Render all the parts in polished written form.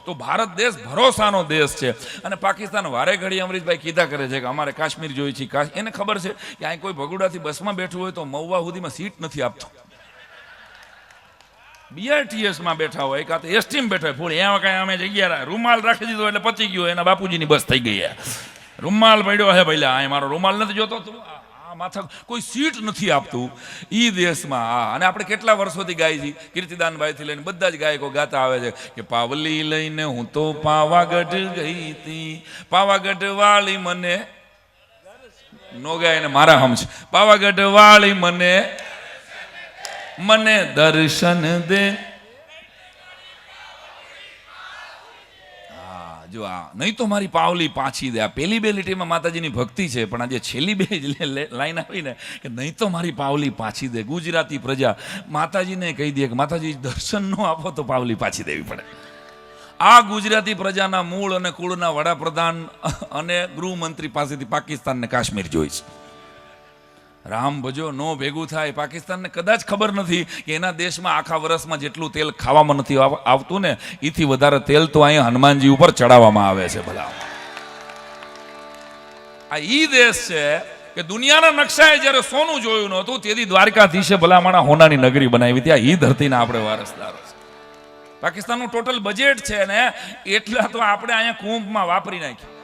તો ભારત દેશ ભરોસાનો દેશ છે. અને પાકિસ્તાન વારે ઘડી અમરીશભાઈ કીધા કરે છે કે અમારે કાશ્મીર જોઈ છે. એને ખબર છે કે અહીં કોઈ ભગુડાથી બસમાં બેઠું હોય તો મહુવા સુધીમાં સીટ નથી આપતો. BRTS-માં બેઠા હોય કાં તો એસટીમાં બેઠા હોય ફૂલ એમાં કાંઈ અમે જગ્યા રૂમાલ રાખી દીધો એટલે પતી ગયો, એના બાપુજીની બસ થઈ ગઈ. રૂમાલ પડ્યો હે ભાઈ, આ મારો રૂમાલ નથી જોતો તું, આ માથા કોઈ સીટ નથી આપતું ઈ દેશમાં. અને આપણે કેટલા વર્ષોથી ગાઈ છીએ, કીર્તિદાનભાઈથી લઈને બધા જ ગાયકો ગાતા આવે છે કે પાવલી લઈને હું તો પાવાગઢ ગઈ હતી, પાવાગઢ વાળી મને નો ગાય ને મારા હમ છે, પાવાગઢ વાળી મને મને દર્શન દે. જો આ નહીં તો મારી પાવલી પાછી દે. આ પેલી બે લીટીમાં માતાજીની ભક્તિ છે, પણ આ જે છેલ્લી બે લાઈન આવી ને કે નહીં તો મારી પાવલી પાછી દે, ગુજરાતી પ્રજા માતાજીને કહી દે કે માતાજી દર્શન ન આપો તો પાવલી પાછી દેવી પડે. આ ગુજરાતી પ્રજાના મૂળ અને કુળના વડાપ્રધાન અને ગૃહમંત્રી પાસેથી પાકિસ્તાન ને કાશ્મીર જોઈ છે. રામ ભજો નો ભેગું થાય. પાકિસ્તાનને કદાચ ખબર નથી કે એના દેશમાં આખા વર્ષમાં જેટલું તેલ ખાવામાં નથી આવતું ને એથી વધારે તેલ તો અહીંયા હનુમાનજી ઉપર ચડાવવામાં આવે છે. ભલા આ ઈ દેશ છે કે દુનિયાના નકશાએ જ્યારે સોનું જોયું નહોતું તેથી દ્વારકાધીશે ભલામણા હોનાની નગરી બનાવી. ત્યાં ઈ ધરતીના આપણે વારસદારો છે. પાકિસ્તાનનું ટોટલ બજેટ છે ને એટલા તો આપણે અહીંયા કુંભમાં વાપરી નાખ્યું.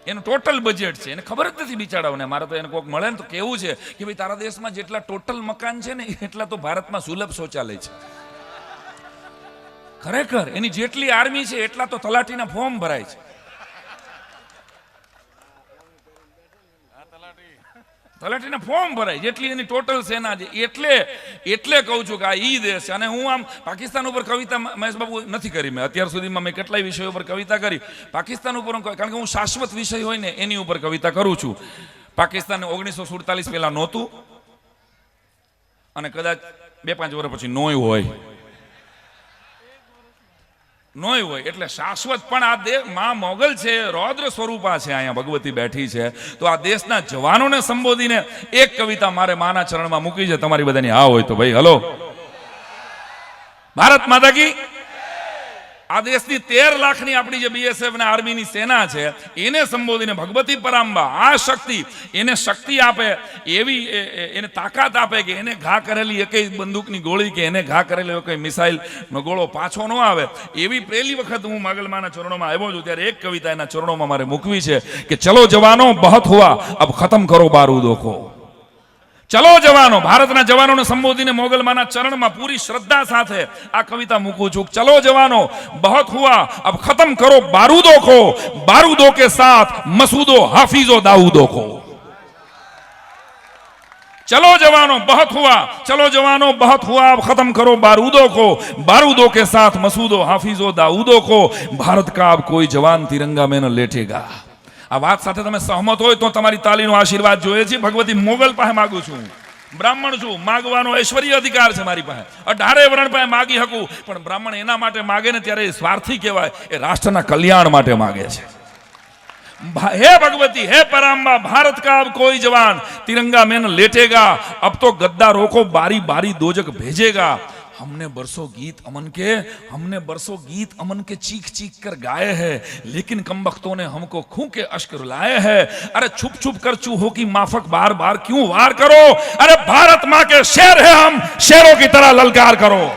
એનું ટોટલ બજેટ છે, એને ખબર જ નથી બિચારાઓને. મારે તો એને કોઈક મળે ને તો કેવું છે કે ભાઈ તારા દેશમાં જેટલા ટોટલ મકાન છે ને એટલા તો ભારતમાં સુલભ શૌચાલય છે. ખરેખર એની જેટલી આર્મી છે એટલા તો તલાટીના ફોર્મ ભરાય છે. તલાટીના ફોર્મ ભરાય જેટલી એની ટોટલ સેના છે. એટલે કહું છું કે આ ઈ દેશ છે. અને હું આમ પાકિસ્તાન ઉપર કવિતા મહેશ બાબુ નથી કરી. મેં અત્યાર સુધીમાં મેં કેટલાય વિષયો ઉપર કવિતા કરી. પાકિસ્તાન ઉપર કારણ કે હું શાશ્વત વિષય હોય ને એની ઉપર કવિતા કરું છું. પાકિસ્તાન 1947 પહેલા નહોતું અને કદાચ 2-5 વર્ષ પછી નોય હોય એટલે શાશ્વત. પણ આ દેશ માં મોગલ છે, રૌદ્ર સ્વરૂપા છે, અહીંયા ભગવતી બેઠી છે. તો આ દેશના જવાનોને સંબોધીને એક કવિતા મારે માના ચરણમાં મૂકી છે. તમારી બધાની હા હોય તો ભાઈ હલો. ભારત માતા કી. આ દેશની 13 લાખની આપણી જે BSF ને આર્મીની સેના છે એને સંબોધીને ભગવતી પરાંબા આ શક્તિ એને શક્તિ આપે, એવી એને તાકાત આપે કે એને ઘા કરેલી એકેય બંદૂકની ગોળી કે એને ઘા કરેલો કોઈ મિસાઇલનો ગોળો પાછો ન આવે. એવી પહેલી વખત હું માગલમાના ચરણોમાં આવ્યો છું ત્યારે એક કવિતા એના ચરણોમાં મારે મૂકવી છે કે ચલો જવાનો બહત હુઆ અબ ખતમ કરો બારૂદો કો. ચલો જવાનો, ભારતના જવાનોને સંબોધીને મોગલમાના ચરણમાં પૂરી શ્રદ્ધા સાથે આ કવિતા મૂકું છું. ચલો જવાનો બહત હુઆ અબ ખતમ કરો બારૂદો કો, બારૂદો કે સાથ મસૂદો હાફિઝો દાऊदो को. चलो जवानों बहुत हुआ, चलो जवानों बहुत हुआ, अब खत्म करो बारूदों को, बारूदों के साथ मसूदो हाफिजो दाऊदो को. भारत का अब कोई जवान तिरंगा में न लेटेगा. આ વાત સાથે તમે સહમત હોય તો તમારી તાલીનો આશીર્વાદ જોઈએ છે. ભગવતી મોગલ પાસે માગું છું. બ્રાહ્મણ છું, માગવાનો ઐશ્વર્ય અધિકાર છે મારી પાસે. 18 વર્ણ પાસે માગી શકું, પણ બ્રાહ્મણ એના માટે માગે ને ત્યારે એ સ્વાર્થી કહેવાય, એ રાષ્ટ્રના કલ્યાણ માટે માગે છે. हे भगवती हे पराम्बा, भारत का अब कोई जवान तिरंगा में न लेटेगा. अब तो गद्दारों को बारी बारी दोजक भेजेगा. हमने बरसों गीत अमन के चीख चीख कर गाए हैं, लेकिन कमबख्तों ने हमको खूं के अश्क रुलाए हैं. अरे छुप छुप कर चूहों की माफक बार बार क्यों वार करो. अरे भारत माँ के शेर है हम, शेरों की तरह ललकार करो.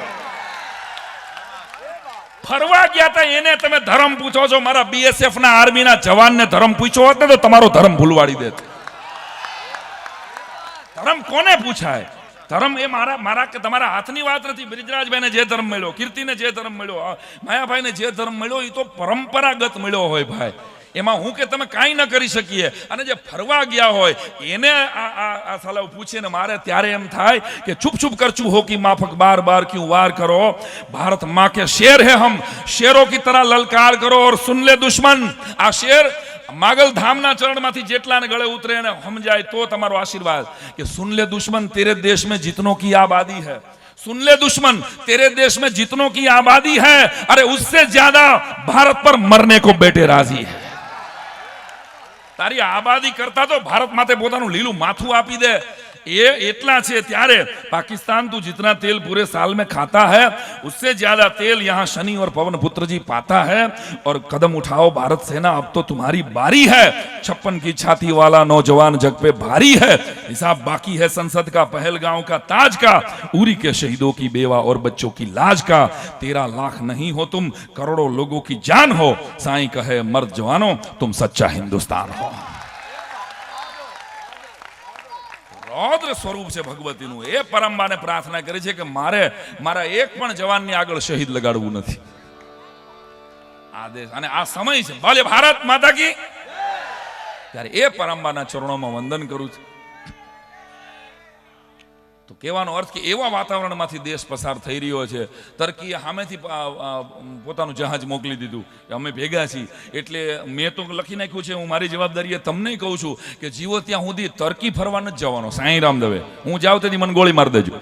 ફરવા ગયા હતા એને તમે ધર્મ પૂછો છો. મારા BSF ના આર્મીના જવાનને ધર્મ પૂછ્યો હોત ને તો તમારો ધર્મ ભૂલવાડી દેત. ધર્મ કોને પૂછાય? ધર્મ એ મારા કે તમારા હાથની વાત નથી. બ્રિજરાજભાઈને જે ધર્મ મળ્યો, કીર્તિને જે ધર્મ મળ્યો, માયાભાઈને જે ધર્મ મળ્યો એ તો પરંપરાગત મળ્યો હોય ભાઈ. એમાં હું કે તમે કાંઈ ન કરી શકીએ. અને જે ફરવા ગયા હોય એને આ સલાહ પૂછે ને મારે ત્યારે એમ થાય કે છુપ છુપ કર ચૂહો કી માફક બાર બાર ક્यों वार करो. भारत माँ के शेर है हम, शेरों की तरह ललकार करो. और सुन ले दुश्मन, આ શેર मागल धामना चरणमांथी जेटलाने गळे उतरे અને સમજાય તો તમારો આશીર્વાદ કે सुन ले दुश्मन तेरे देश में जितनों की आबादी है. सुन ले दुश्मन तेरे देश में जितनों की आबादी है, अरे उससे ज्यादा भारत पर मरने को बेटे राजी है. તારી આબાદી કરતા તો ભારત માટે પોતાનું લીલું માથું આપી દે ये इतना छे त्यारे पाकिस्तान तू जितना तेल पूरे साल में खाता है उससे ज्यादा तेल यहाँ शनि और पवन पुत्र जी पाता है। और कदम उठाओ भारत सेना, अब तो तुम्हारी बारी है। 56 की छाती वाला नौजवान जग पे भारी है। हिसाब बाकी है संसद का, पहलगांव का, ताज का, उरी के शहीदों की बेवा और बच्चों की लाज का। 13 लाख नहीं हो तुम, करोड़ों लोगों की जान हो। साईं कहे मर्द जवानों तुम सच्चा हिंदुस्तान हो। रौद्र स्वरूप છે ભગવતીનું। એ પરમબાને પ્રાર્થના કરી છે કે મારે મારા એક પણ જવાનની આગળ શહીદ લગાડવું નથી। આદેશ અને આ સમય છે, ભલે ભારત માતા કી ત્યારે એ પરમબાના ચરણોમાં વંદન કરું છું। તો કહેવાનો અર્થ કે એવા વાતાવરણમાંથી દેશ પસાર થઈ રહ્યો છે। તર્કીએ સામેથી પોતાનું જહાજ મોકલી દીધું કે અમે ભેગા છીએ। એટલે મેં તો લખી નાખ્યું છે, હું મારી જવાબદારીએ તમને કહું છું કે જીવો ત્યાં સુધી તર્કી ફરવા નથી જવાનો। સાંઈ રામદેવે હું જાઉં તેથી મને ગોળી મારી દેજો,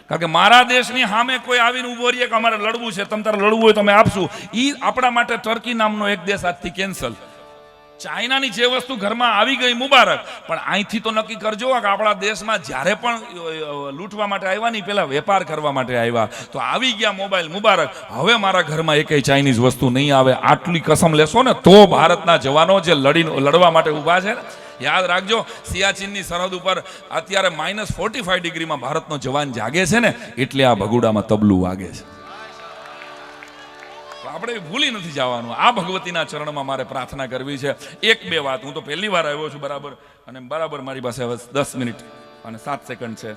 કારણ કે મારા દેશની સામે કોઈ આવીને ઉભો રહીએ કે અમારે લડવું છે, તમે તારે લડવું હોય તો અમે આપશું, એ આપણા માટે ટર્કી નામનો એક દેશ આજથી કેન્સલ। ચાઇનાની જે વસ્તુ ઘરમાં આવી ગઈ મુબારક, પણ અહીંથી તો નક્કી કરજો કે આપણા દેશમાં જ્યારે પણ લૂંટવા માટે આવ્યા નહીં, પેલા વેપાર કરવા માટે આવ્યા, તો આવી ગયા મોબાઈલ મુબારક। હવે મારા ઘરમાં એકેય ચાઇનીઝ વસ્તુ નહીં આવે, આટલી કસમ લેશો ને તો ભારતના જવાનો જે લડવા માટે ઊભા છે ને, યાદ રાખજો સિયાચીનની સરહદ ઉપર અત્યારે -45 ડિગ્રીમાં ભારતનો જવાન જાગે છે ને, એટલે આ ભગુડામાં તબલું વાગે છે। આપણે ભૂલી નથી જવાનું। આ ભગવતીના ચરણમાં મારે પ્રાર્થના કરવી છે। એક બે વાત, હું તો પહેલી વાર આવ્યો છું બરાબર, અને બરાબર મારી પાસે હવે 10 મિનિટ અને 7 સેકન્ડ છે,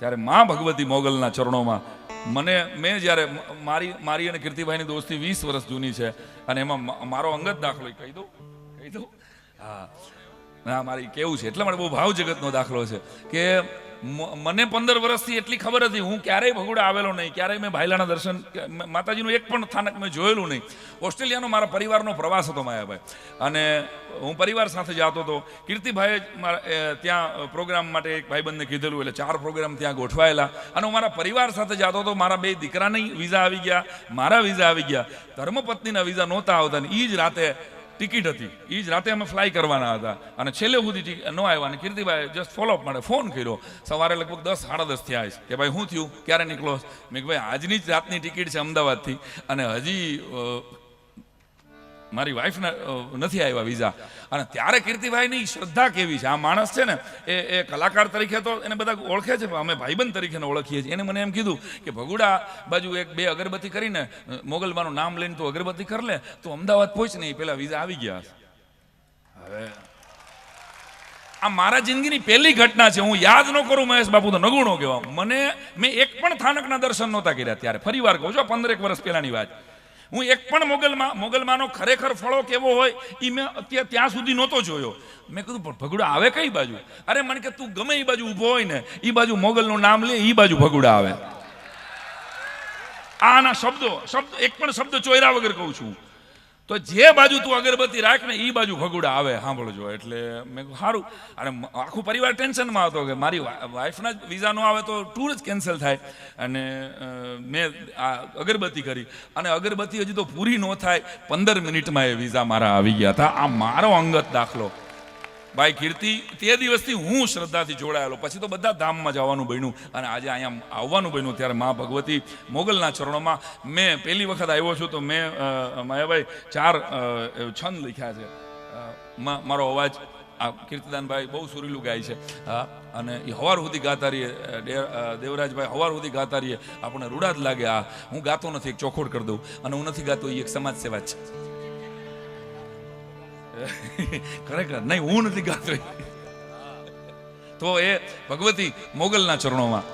ત્યારે માં ભગવતી મોગલના ચરણોમાં મેં જ્યારે મારી અને કીર્તિભાઈની દોસ્તી 20 વર્ષ જૂની છે, અને એમાં મારો અંગત દાખલો કહી દઉં હા મારી કેવું છે, એટલે મને બહુ ભાવ જગતનો દાખલો છે કે મને 15 વર્ષથી એટલી ખબર હતી, હું ક્યારેય ભગુડા આવેલો નહીં, ક્યારેય મેં ભાઈલાના દર્શન માતાજીનું એક પણ સ્થાનક મેં જોયેલું નહીં। ઓસ્ટ્રેલિયાનો મારા પરિવારનો પ્રવાસ હતો માયાભાઈ, અને હું પરિવાર સાથે જતો હતો। કીર્તિભાઈએ ત્યાં પ્રોગ્રામ માટે એક ભાઈબંધને કીધેલું, એટલે 4 પ્રોગ્રામ ત્યાં ગોઠવાયેલા, અને હું મારા પરિવાર સાથે જતો હતો। મારા 2 દીકરાની વિઝા આવી ગયા, મારા વિઝા આવી ગયા, ધર્મપત્નીના વિઝા નહોતા આવતા, અને એ જ રાતે ટિકિટ હતી, એ જ રાતે અમે ફ્લાય કરવાના હતા, અને છેલ્લે સુધી ન આવ્યા, અને કીર્તિભાઈ જસ્ટ ફોલોઅપ માટે ફોન કર્યો। સવારે લગભગ 10 સાડા 10 થયા છે કે ભાઈ શું થયું, ક્યારે નીકળો? મેં કે ભાઈ આજની જ રાતની ટિકિટ છે અમદાવાદથી, અને હજી મારી વાઈફને નથી આવ્યા વિઝા। અને ત્યારે કીર્તિભાઈની શ્રદ્ધા કેવી છે, આ માણસ છે ને એ કલાકાર તરીકે તો એને બધા ઓળખે છે, અમે ભાઈબંધ તરીકે ઓળખીએ છીએ। એને મને એમ કીધું કે ભગુડા બાજુ 1-2 અગરબત્તી કરીને મોગલબાનું નામ લઈને તું અગરબત્તી કરી લે, તો અમદાવાદ પહોંચ ને પેલા વિઝા આવી ગયા। હવે આ મારા જિંદગીની પહેલી ઘટના છે, હું યાદ ન કરું મહેશ બાપુ તો નગુણો કહેવા। મેં એક પણ થાનકના દર્શન નહોતા કર્યા ત્યારે, ફરી વાર કહું છું, 15 વર્ષ પહેલાની વાત। હું એક પણ મોગલમાનો ખરેખર ફળો કેવો હોય એ મેં અત્યારે ત્યાં સુધી નહોતો જોયો। મેં કીધું પણ ભગુડા આવે કઈ બાજુ? અરે મને કે તું ગમે એ બાજુ ઊભો હોય ને, એ બાજુ મોગલનું નામ લે, એ બાજુ ભગુડા આવે। આના શબ્દ એક પણ શબ્દ ચોર્યા વગર કહું છું। તો જે બાજુ તું અગરબત્તી રાખ ને એ બાજુ ભગુડા આવે, સાંભળજો। એટલે મેં સારું, અને આખું પરિવાર ટેન્શનમાં હતો કે મારી વાઈફના જ વિઝા ન આવે તો ટૂર જ કેન્સલ થાય। અને મેં આ અગરબત્તી કરી, અને અગરબત્તી હજી તો પૂરી ન થાય 15 મિનિટમાં એ વિઝા મારા આવી ગયા હતા। આ મારો અંગત દાખલો ભાઈ કીર્તિ, તે દિવસથી હું શ્રદ્ધાથી જોડાયેલો, પછી તો બધા ધામમાં જવાનું બન્યું, અને આજે અહીંયા આવવાનું બન્યું। ત્યારે મા ભગવતી મોગલના ચરણોમાં મેં પહેલી વખત આવ્યો છું, તો મેં માયાભાઈ 4 છંદ લખ્યા છે। મારો અવાજ આ કીર્તિદાનભાઈ બહુ સુરીલું ગાય છે, હા, અને એ હવાર સુધી ગાતા રહીએ, દેવરાજભાઈ હવાર સુધી ગાતા રહીએ, આપણને રૂડા જ લાગે। આ હું ગાતો નથી, એક ચોખોડ કરી દઉં, અને હું નથી ગાતો, એ એક સમાજ સેવા છે ખરેખર, નહીં હું નથી ગાતો। તો એ ભગવતી મોગલના ચરણોમાં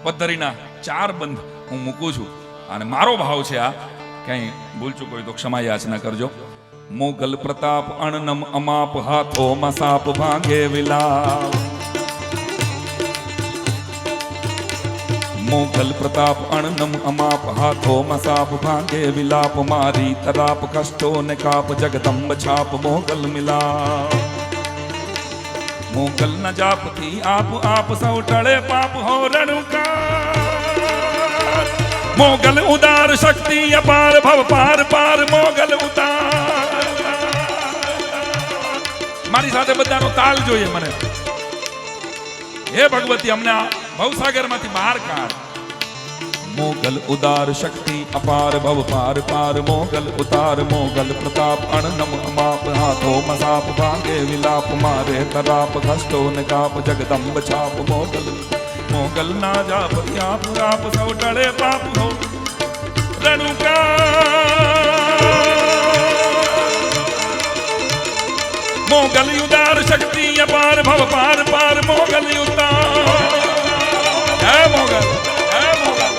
પદ્ધરીના 4 બંધ હું મૂકું છું, અને મારો ભાવ છે આ, ક્યાંય ભૂલ ચૂક હોય તો ક્ષમા યાચના કરજો। મોગલ પ્રતાપ અણનમ અમાપ, હાથોમાં સાપ ભાંગે વિલાપ। મોગલ પ્રતાપ અણનમ અમાપ, હાથોમાં સાપ ભાંગે વિલાપ। મારી તરાપ કષ્ટો ને કાપ, જગદંબ છાપ મોગલ મિલાપ। મોગલ ન જાપથી આપ સૌ ટળે પાપ હો રણુકાર। મોગલ ઉદાર શક્તિ અપાર, ભવ પાર પાર મોગલ ઉતાર। મારી સાથે બધાનો તાલ જોઈએ મને। હે ભગવતી અમને આ ભવસાગરમાંથી બહાર કાઢ. મોગલ ઉદાર શક્તિ અપાર ભવ પાર પાર મોગલ ઉતાર મોગલ પ્રતાપ અણનમ અમાપ હાથો મસાપ ભાંગે વિલાપ મારે તરાપ ઘસ્તો ને કાપ જગદંબ છાપ મોગલ મોગલ ના જાપ ત્યાપ આપ સૌ ટળે પાપ હો રણુકા મોગલ ઉદાર શક્તિ અપાર ભવ પાર પાર મોગલ ઉતાર હે મોગલ હે મોગલ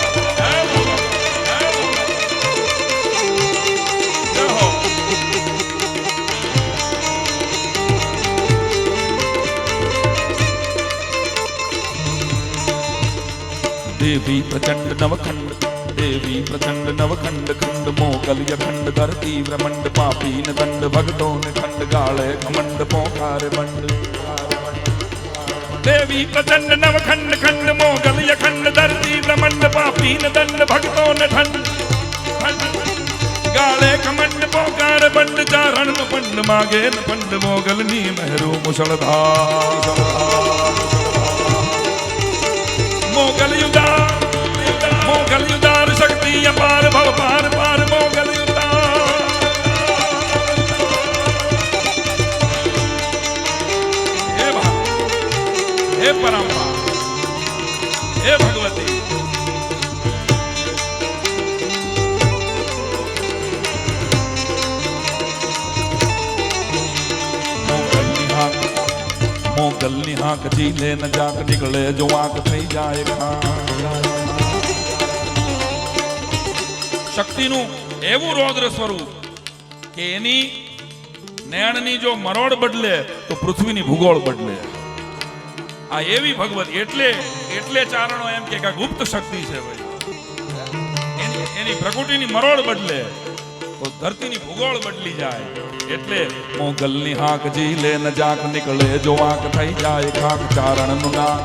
देवी प्रचंड नवखंड देवी प्रचंड नवखंड खंड मोगल खंड धरती ब्रह्मंड पापी न दंड भगतों ने खंड गाले घमंड पोकार बंड देवी प्रचंड नवखंड खंड मोगल खंड धरती ब्रह्मंड पापी न दंड भगतों ने खंड गाले घमंड पोकार बंड चारण न पंड मागे न पंड मोगल नी महरू मुसलधार मोगल युदार शक्ति अपार भव पार पार मोगल युदार हे परम्पा हे भगवती मोगल निहाक झीले न जाक निकले जो आंख થઈ જાય શક્તિનું એવું રૌદ્ર સ્વરૂપ કે એની નયનની જો મરોડ બદલે તો પૃથ્વીની ભૂગોળ બદલે. આ એવી ભગવતી એટલે ચારણો એમ કે ગુપ્ત શક્તિ છે ભાઈ. એની પ્રકૃતિની મરોડ બદલે તો ધરતીની ભૂગોળ બદલી જાય. એટલે મોગલની હાક ઝીલે ન જાક નીકળે જો આંખ થઈ જાય ખાક ચારણનું નામ.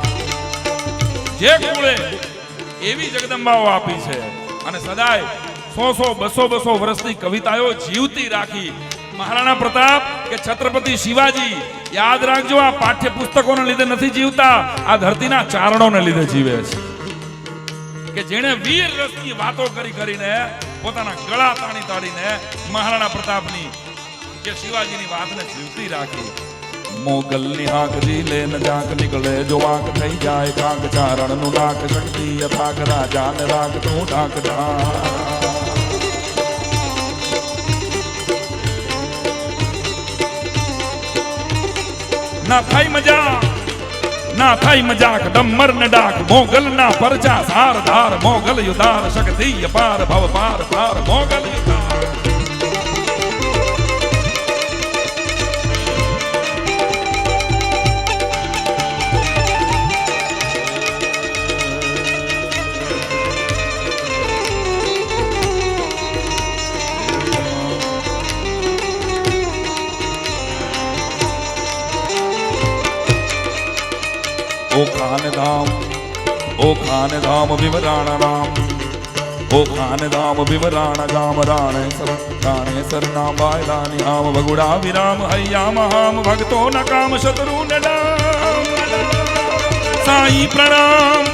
જે કુળે એવી જગદંબાઓ આપી છે અને સદાય 100-200 વર્ષની કવિતાઓ જીવતી રાખી. મહારાણા પ્રતાપ કે છત્રપતિ શિવાજી યાદ રાખજો, આ પાઠ્ય પુસ્તકોને લીધે નથી જીવતા, આ ધરતીના ચારણોને લીધે જીવે છે. કે જેણે વીર રસની વાતો કરીને પોતાના ગળા તાણીને મહારાણા પ્રતાપની કે શિવાજીની વાતને જીવતી રાખી. મોગલની હાક ઝીલે ન જાક નીકળે જો આંખ થઈ જાય કાંક ચારણનું નાક શક્તિ અથાક રાજાને રાગ તું ડાક ના થાય મજાક ડમર ને ડાક મોગલ ના પરચા સાર ધાર મોગલ યુદાર શક્તિ અપાર ભવ પાર પાર મોગલ યુદાર. ओ खान धाम विवराण राम ओ खान धाम विवराण गाम राणे सरना बायलानी आम भगुड़ा विराम हैया महाम भक्तो न काम शत्रु न डाम. साई प्रणाम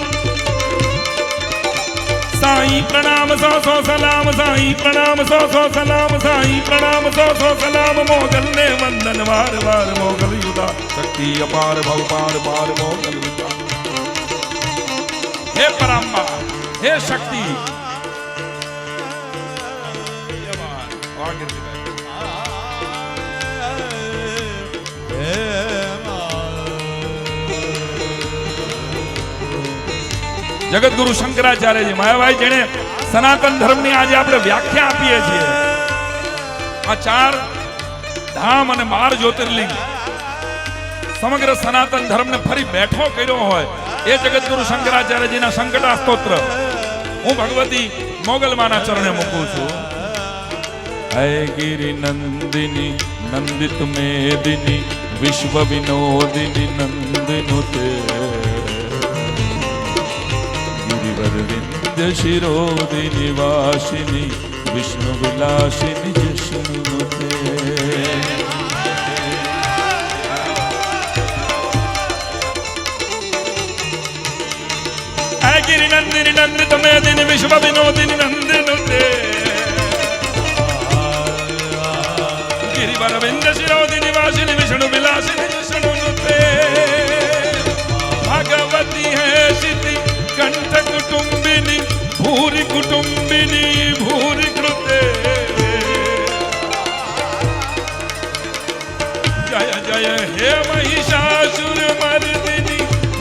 सौ सलाम साई प्रणाम सौ सलाम साई प्रणाम सौ सलाम मोगल ने वंदन वार वार मोगल युदा शक्ति अपार भव पार पार मोगल युदा. हे परम्बा हे शक्ति જગતગુરુ શંકરાચાર્યજી માયાભાઈ જેણે સનાતન ધર્મની આજે આપણે વ્યાખ્યા આપીએ છીએ. આ 4 ધામ અને 12 જ્યોતિર્લિંગ સમગ્ર સનાતન ધર્મને ફરી બેઠો કર્યો હોય એ જગતગુરુ શંકરાચાર્યજીના સંકટા સ્તોત્ર હું ભગવતી મોગલમાના ચરણે મૂકું છું. હે ગિરિ નંદિની નંદિત મેદિની વિશ્વ વિનોદિની નંદિનુતે गिरिवर विंध्य शिरोदिनी वासिनी विष्णु विलासिनी जिष्णुते. नंदिनी नंदित मेदिनी विश्व विनोदिनी नंदिनुते गिरिवर विंध्य शिरोदिनी वासिनी विष्णु विलासिनी विष्णुनुते भगवती है सिद्धि कंठ कुटुंबिनी भूरि कुटुंबिनी भूरि कृते जय जय हे महिषासुर मर्दिनी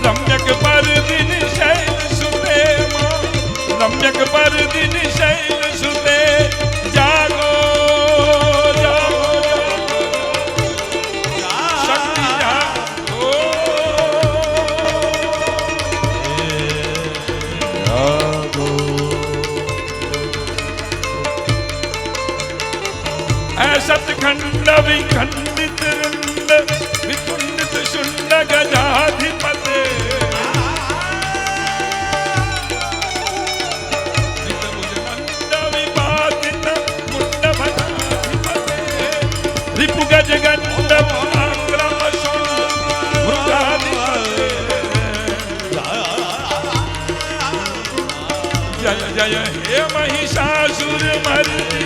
रम्यक पर्दिनी शैल सुते रम्यक पर्दिनी शैल सुते जागो जागो शक्ति जागो सतखंड विखंडित रुंड विकुंडित शुंड गजाधिपते विपातित मुंड भटाधिपते रिपु गज गंड पराक्रम मृगाधिपते जय जय हे महिषासुर मर्दिनी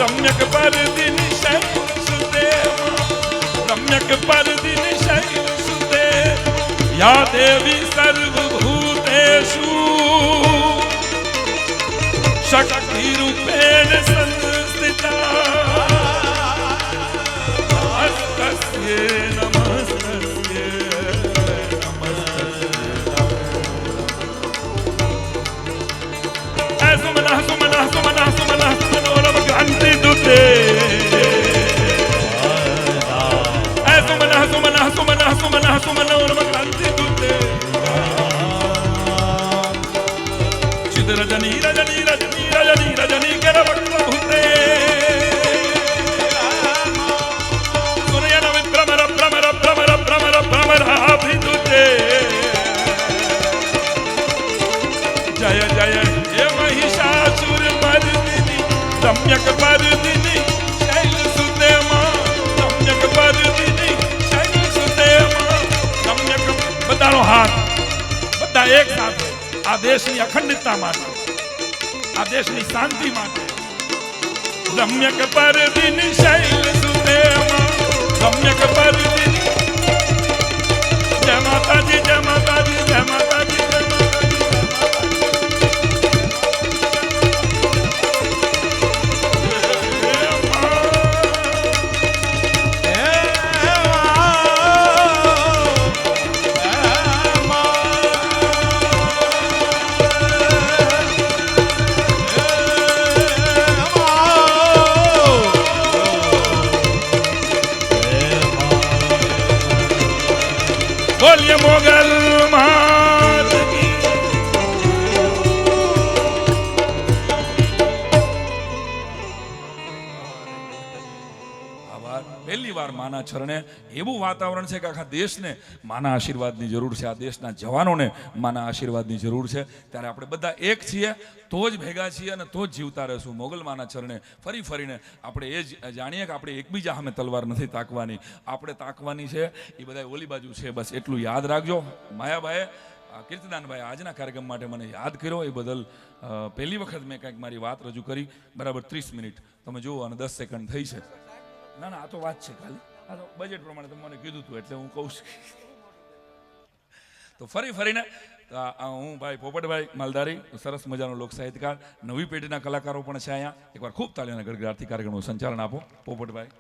रम्यक पर्दिनी शैल सुते रम्यक पर्दिनी शैल सुते या देवी सर्वभूतेषु शक्ति रूपेण संस्थिता नमस्तस्यै नमस्तस्यै नमस्तस्यै सुमनः सुमनः सुमनः सुमनः मनोरम क्रांति दुते सुमनः सुमनः सुमनः सुमनः सुमनोरम क्रांति दुते चिद रजनी रजनी रजनी रजनी रजनी कर वक्त्रभूते सूर्यन विभ्रमर भ्रमर भ्रमर भ्रमर भ्रमराभिदुते जय जय हे महिषासुर मर्दिनी रम्यक पर्दिनी शैल सुते रम्यक पर्दिनी शैल सुते रम्यक बतानो हाथ बता एक साथ आ देशनी अखंडितता माटे आ देशनी शांति माटे रम्यक पर्दिनी शैल सुते रम्यक पर्दिनी जय माता दी जय माता दी जय माता दी जय माता दी बोलिए मोगल मात की આભાર પહેલી વાર માના ચરણે એવું વાતાવરણ છે કે આખા દેશને માના આશીર્વાદની જરૂર છે આ દેશના જવાનોને માના આશીર્વાદની જરૂર છે ત્યારે આપણે બધા એક છીએ તો જ ભેગા છીએ અને તો જ જીવતા રહેશું મોગલ માના ચરણે ફરી ફરીને આપણે એ જ જાણીએ કે આપણે એકબીજા સામે તલવાર નથી તાકવાની આપણે તાકવાની છે એ બધા ઓલી બાજુ છે બસ એટલું યાદ રાખજો માયાભાઈએ કીર્તિદાનભાઈ આજના કાર્યક્રમ માટે મને યાદ કર્યો એ બદલ પહેલી વખત મેં કંઈક મારી વાત રજૂ કરી બરાબર 30 મિનિટ તમે જુઓ અને 10 સેકન્ડ થઈ છે ના ના આ તો વાત છે ખાલી આ તો બજેટ પ્રમાણે તમે મને કીધું હતું એટલે હું કહું છું તો ફરી ફરીને હું ભાઈ પોપટભાઈ માલધારી સરસ મજાનો લોક સાહિત્યકાર નવી પેઢીના કલાકારો પણ છે અહીંયા એકવાર ખૂબ તાળીઓના ગડગડાટથી કાર્યક્રમનું સંચાલન આપો પોપટભાઈ